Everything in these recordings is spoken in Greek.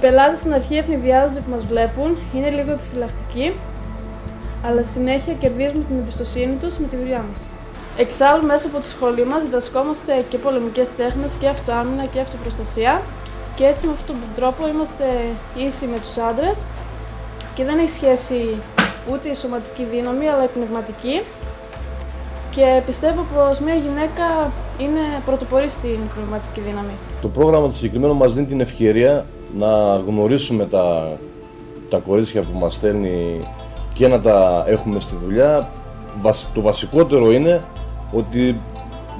πελάτες στην αρχή ευνηδιάζονται που μας βλέπουν, είναι λίγο επιφυλακτικοί, αλλά συνέχεια κερδίζουμε την εμπιστοσύνη τους με τη δουλειά μας. Εξάλλου, μέσα από τη σχολή μας διδασκόμαστε και πολεμικές τέχνες και αυτοάμυνα και αυτοπροστασία και έτσι με αυτόν τον τρόπο είμαστε ίσοι με τους άντρες και δεν έχει σχέση ούτε η σωματική δύναμη αλλά η πνευματική και πιστεύω πως μια γυναίκα είναι πρωτοπορή στην πνευματική δύναμη. Το πρόγραμμα το συγκεκριμένο μας δίνει την ευκαιρία να γνωρίσουμε τα κορίτσια που μας στέλνει και να τα έχουμε στη δουλειά. Το βασικότερο είναι ότι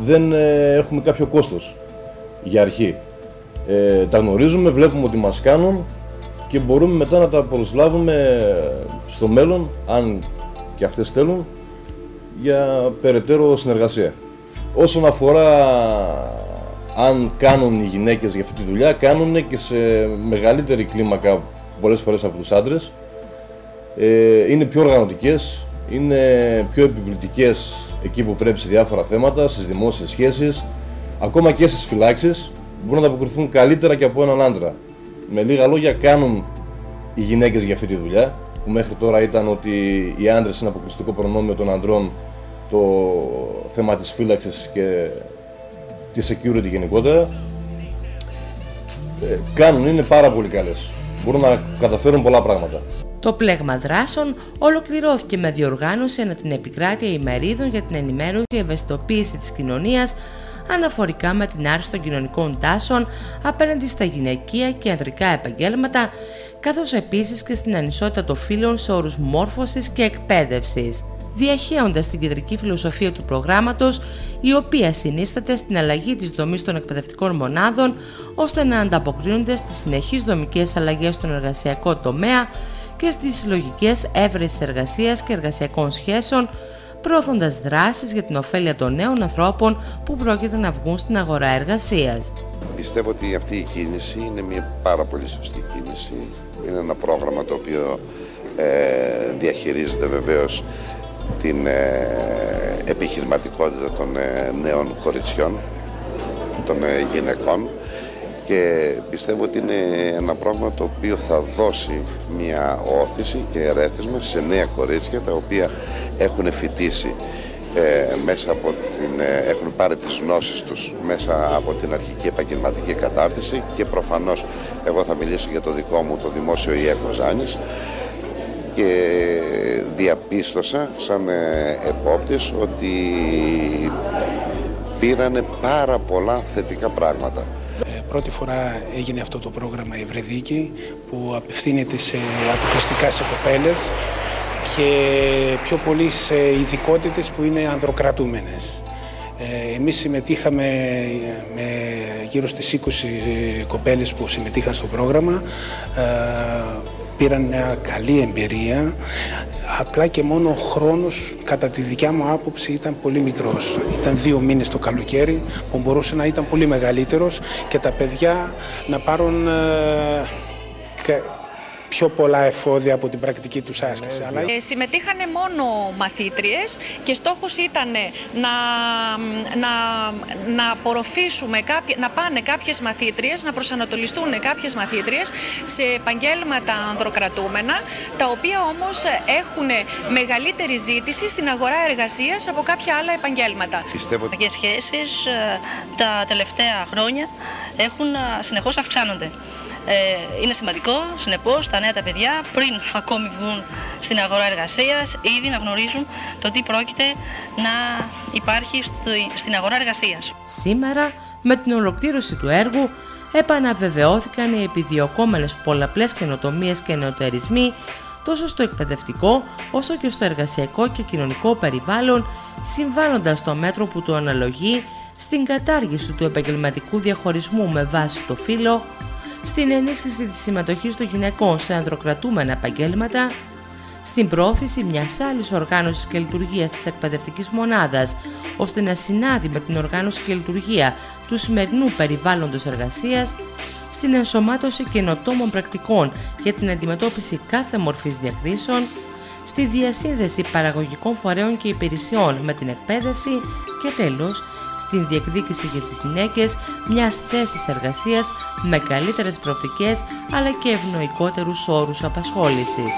δεν έχουμε κάποιο κόστος για αρχή. Τα γνωρίζουμε, βλέπουμε ότι μας κάνουν και μπορούμε μετά να τα προσλάβουμε στο μέλλον, αν και αυτές θέλουν, για περαιτέρω συνεργασία. Όσον αφορά αν κάνουν οι γυναίκες για αυτή τη δουλειά, κάνουν και σε μεγαλύτερη κλίμακα πολλές φορές από τους άντρες. Είναι πιο οργανωτικές, είναι πιο επιβλητικές εκεί που πρέπει σε διάφορα θέματα, στις δημόσιες σχέσεις, ακόμα και στις φυλάξεις, μπορούν να ανταποκριθούν καλύτερα και από έναν άντρα. Με λίγα λόγια, κάνουν οι γυναίκες για αυτή τη δουλειά, που μέχρι τώρα ήταν ότι οι άντρες είναι αποκλειστικό προνόμιο των ανδρών το θέμα της φύλαξης και τη security γενικότερα. Κάνουν, είναι πάρα πολύ καλές. Μπορούν να καταφέρουν πολλά πράγματα. Το πλέγμα δράσεων ολοκληρώθηκε με διοργάνωση ανά την επικράτεια ημερίδων για την ενημέρωση και ευαισθητοποίηση της κοινωνίας αναφορικά με την άρση των κοινωνικών τάσεων απέναντι στα γυναικεία και ανδρικά επαγγέλματα, καθώς επίσης και στην ανισότητα των φύλων σε όρους μόρφωσης και εκπαίδευσης, διαχέοντας την κεντρική φιλοσοφία του προγράμματος, η οποία συνίσταται στην αλλαγή της δομής των εκπαιδευτικών μονάδων, ώστε να ανταποκρίνονται στις συνεχείς δομικές αλλαγές στον εργασιακό τομέα και στις συλλογικές έβρεσης εργασίας και εργασιακών σχέσεων, προωθώντας δράσεις για την ωφέλεια των νέων ανθρώπων που πρόκειται να βγουν στην αγορά εργασίας. Πιστεύω ότι αυτή η κίνηση είναι μια πάρα πολύ σωστή κίνηση. Είναι ένα πρόγραμμα το οποίο διαχειρίζεται βεβαίως την επιχειρηματικότητα των νέων κοριτσιών, των γυναικών, και πιστεύω ότι είναι ένα πρόγραμμα το οποίο θα δώσει μια όθηση και ερέθισμα σε νέα κορίτσια τα οποία έχουν φοιτήσει μέσα από έχουν πάρει τις γνώσεις τους μέσα από την αρχική επαγγελματική κατάρτιση, και προφανώς εγώ θα μιλήσω για το δικό μου το δημόσιο ΙΕ Κοζάνης, και διαπίστωσα σαν επόπτης ότι πήρανε πάρα πολλά θετικά πράγματα. Πρώτη φορά έγινε αυτό το πρόγραμμα Ευρεδίκη, που απευθύνεται αποκλειστικά σε κοπέλες και πιο πολύ σε ειδικότητες που είναι ανδροκρατούμενες. Εμείς συμμετείχαμε με γύρω στις 20 κοπέλες που συμμετείχαν στο πρόγραμμα. Πήραν μια καλή εμπειρία, απλά και μόνο ο χρόνος κατά τη δικιά μου άποψη ήταν πολύ μικρός. Ήταν 2 μήνες το καλοκαίρι που μπορούσε να ήταν πολύ μεγαλύτερος και τα παιδιά να πάρουν πιο πολλά εφόδια από την πρακτική τους άσκηση. Συμμετείχανε μόνο μαθήτριες και στόχος ήταν να απορροφήσουμε, να πάνε κάποιες μαθήτριες, να προσανατολιστούν κάποιες μαθήτριες σε επαγγέλματα ανδροκρατούμενα, τα οποία όμως έχουν μεγαλύτερη ζήτηση στην αγορά εργασίας από κάποια άλλα επαγγέλματα. Πιστεύω ότι οι σχέσεις τα τελευταία χρόνια συνεχώς αυξάνονται. Είναι σημαντικό, συνεπώς, τα νέα τα παιδιά πριν ακόμη βγουν στην αγορά εργασίας ήδη να γνωρίζουν το τι πρόκειται να υπάρχει στην αγορά εργασίας. Σήμερα, με την ολοκλήρωση του έργου, επαναβεβαιώθηκαν οι επιδιωκόμενες πολλαπλές καινοτομίες και νεωτερισμοί τόσο στο εκπαιδευτικό όσο και στο εργασιακό και κοινωνικό περιβάλλον, συμβάλλοντας στο μέτρο που του αναλογεί στην κατάργηση του επαγγελματικού διαχωρισμού με βάση το φύλο, στην ενίσχυση της συμμετοχής των γυναικών σε ανδροκρατούμενα επαγγέλματα, στην πρόθεση μιας άλλης οργάνωσης και λειτουργίας της εκπαιδευτικής μονάδας, ώστε να συνάδει με την οργάνωση και λειτουργία του σημερινού περιβάλλοντος εργασίας, στην ενσωμάτωση καινοτόμων πρακτικών για την αντιμετώπιση κάθε μορφής διακρίσεων, στη διασύνδεση παραγωγικών φορέων και υπηρεσιών με την εκπαίδευση και τέλος, στην διεκδίκηση για τις γυναίκες μιας θέσης εργασίας με καλύτερες προοπτικές αλλά και ευνοϊκότερους όρους απασχόλησης.